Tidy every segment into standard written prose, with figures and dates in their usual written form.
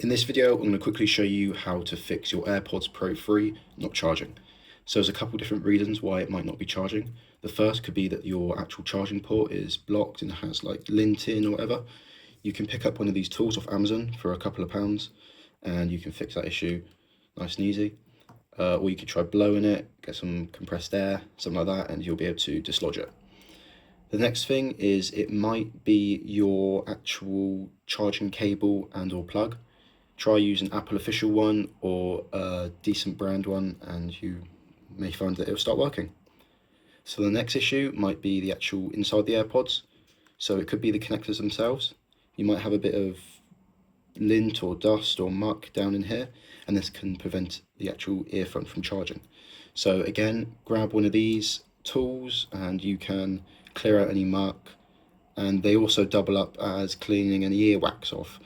In this video, I'm going to quickly show you how to fix your AirPods Pro 3 not charging. So there's a couple different reasons why it might not be charging. The first could be that your actual charging port is blocked and has like lint in or whatever. You can pick up one of these tools off Amazon for a couple of pounds and you can fix that issue nice and easy. Or you could try blowing it, get some compressed air, something like that, and you'll be able to dislodge it. The next thing is it might be your actual charging cable and or plug. Try using Apple official one or a decent brand one and you may find that it'll start working. So the next issue might be the actual inside the AirPods. So it could be the connectors themselves. You might have a bit of lint or dust or muck down in here, and this can prevent the actual earphone from charging. So again, grab one of these tools and you can clear out any muck, and they also double up as cleaning any earwax off.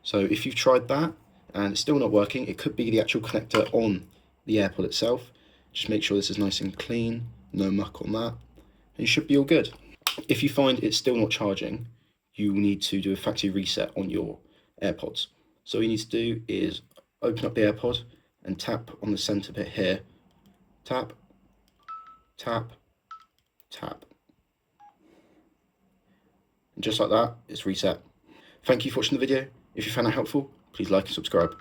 So if you've tried that and it's still not working, it could be the actual connector on the AirPod itself. Just make sure this is nice and clean, no muck on that, and you should be all good. If you find it's still not charging, you need to do a factory reset on your AirPods. So all you need to do is open up the AirPod and tap on the center bit here. Tap, tap, tap. And just like that, it's reset. Thank you for watching the video. If you found it helpful, please like and subscribe.